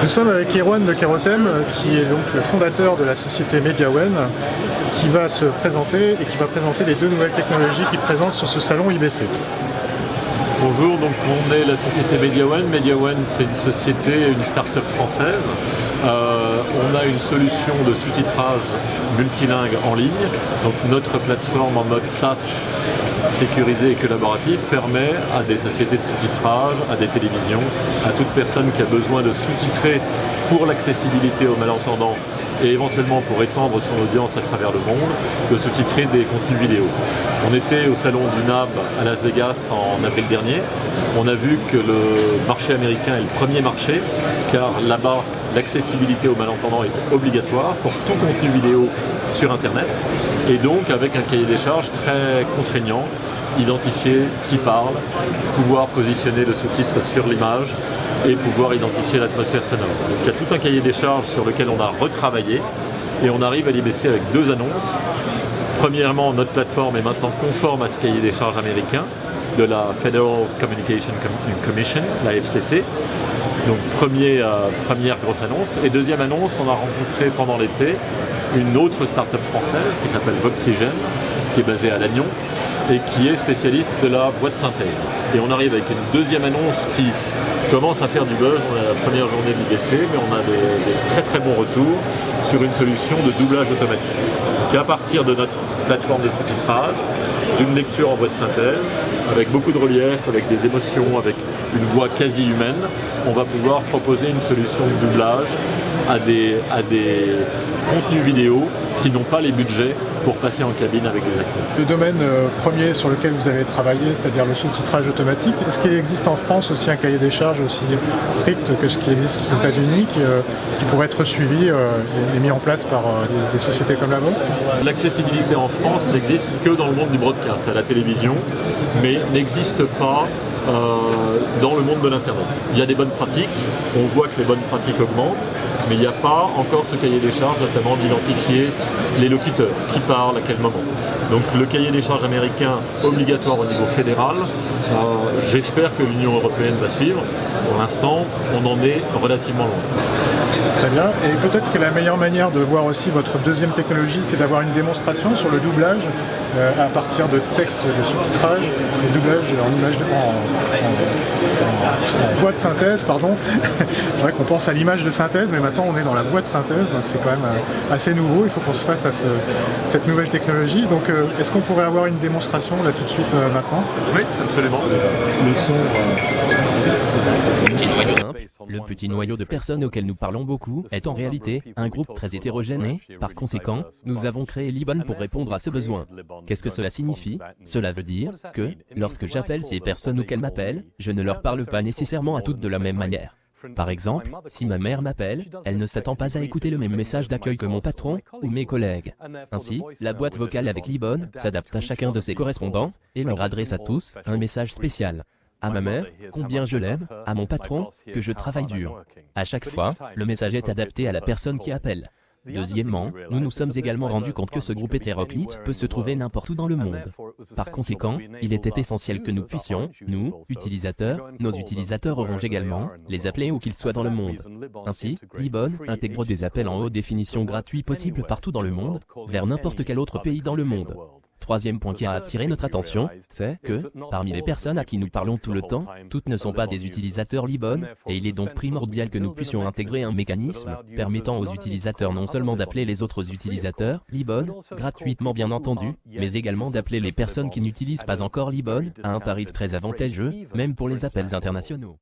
Nous sommes avec Erwan de Kerotem, qui est donc le fondateur de la société Mediawen, qui va se présenter et qui va présenter les deux nouvelles technologies qu'il présente sur ce salon IBC. Bonjour, donc on est la société Mediawen. Mediawen, c'est une société, une start-up française. On a une solution de sous-titrage multilingue en ligne. Donc notre plateforme en mode SaaS sécurisé et collaboratif permet à des sociétés de sous-titrage, à des télévisions, à toute personne qui a besoin de sous-titrer pour l'accessibilité aux malentendants et éventuellement pour étendre son audience à travers le monde, de sous-titrer des contenus vidéo. On était au salon du NAB à Las Vegas en avril dernier. On a vu que le marché américain est le premier marché, car là-bas, l'accessibilité aux malentendants est obligatoire pour tout contenu vidéo sur Internet. Et donc, avec un cahier des charges très contraignant, identifier qui parle, pouvoir positionner le sous-titre sur l'image et pouvoir identifier l'atmosphère sonore. Donc il y a tout un cahier des charges sur lequel on a retravaillé et on arrive à l'IBC avec deux annonces. Premièrement, notre plateforme est maintenant conforme à ce cahier des charges américain de la Federal Communication Commission, la FCC. Donc première grosse annonce. Et deuxième annonce, on a rencontré pendant l'été une autre start-up française qui s'appelle Voxygen, qui est basée à Lannion et qui est spécialiste de la voix de synthèse. Et on arrive avec une deuxième annonce qui commence à faire du buzz. On est à la première journée de l'IBC, mais on a des très très bons retours sur une solution de doublage automatique. Donc à partir de notre plateforme de sous-titrage, d'une lecture en voix de synthèse, avec beaucoup de relief, avec des émotions, avec une voix quasi humaine, on va pouvoir proposer une solution de doublage à des contenus vidéo qui n'ont pas les budgets pour passer en cabine avec des acteurs. Le domaine premier sur lequel vous avez travaillé, c'est-à-dire le sous-titrage automatique, est-ce qu'il existe en France aussi un cahier des charges aussi strict que ce qui existe aux États-Unis, qui pourrait être suivi et mis en place par des sociétés comme la vôtre? L'accessibilité en France n'existe que dans le monde du broadcast, à la télévision, mais n'existe pas dans le monde de l'Internet. Il y a des bonnes pratiques, on voit que les bonnes pratiques augmentent, mais il n'y a pas encore ce cahier des charges, notamment d'identifier les locuteurs, qui parlent, à quel moment. Donc le cahier des charges américain obligatoire au niveau fédéral, j'espère que l'Union européenne va suivre. Pour l'instant, on en est relativement loin. Très bien, et peut-être que la meilleure manière de voir aussi votre deuxième technologie, c'est d'avoir une démonstration sur le doublage à partir de textes de sous-titrage, le doublage en image en voix de synthèse, pardon. C'est vrai qu'on pense à l'image de synthèse, mais maintenant on est dans la voix de synthèse, donc c'est quand même assez nouveau, il faut qu'on se fasse à cette nouvelle technologie. Donc est-ce qu'on pourrait avoir une démonstration là tout de suite maintenant? Oui, absolument. Le son... Le petit noyau de personnes auquel nous parlons beaucoup est en réalité un groupe très hétérogène et, par conséquent, nous avons créé Libon pour répondre à ce besoin. Qu'est-ce que cela signifie? Cela veut dire que, lorsque j'appelle ces personnes ou qu'elles m'appellent, je ne leur parle pas nécessairement à toutes de la même manière. Par exemple, si ma mère m'appelle, elle ne s'attend pas à écouter le même message d'accueil que mon patron ou mes collègues. Ainsi, la boîte vocale avec Libon s'adapte à chacun de ses correspondants et leur adresse à tous un message spécial. À ma mère, combien je l'aime, à mon patron, que je travaille dur. À chaque fois, le message est adapté à la personne qui appelle. Deuxièmement, nous nous sommes également rendus compte que ce groupe hétéroclite peut se trouver n'importe où dans le monde. Par conséquent, il était essentiel que nous puissions, nous, utilisateurs, nos utilisateurs Orange également, les appeler où qu'ils soient dans le monde. Ainsi, Libon intègre des appels en haute définition gratuits possibles partout dans le monde, vers n'importe quel autre pays dans le monde. Troisième point qui a attiré notre attention, c'est que, parmi les personnes à qui nous parlons tout le temps, toutes ne sont pas des utilisateurs Libon, et il est donc primordial que nous puissions intégrer un mécanisme permettant aux utilisateurs non seulement d'appeler les autres utilisateurs Libon, gratuitement bien entendu, mais également d'appeler les personnes qui n'utilisent pas encore Libon à un tarif très avantageux, même pour les appels internationaux.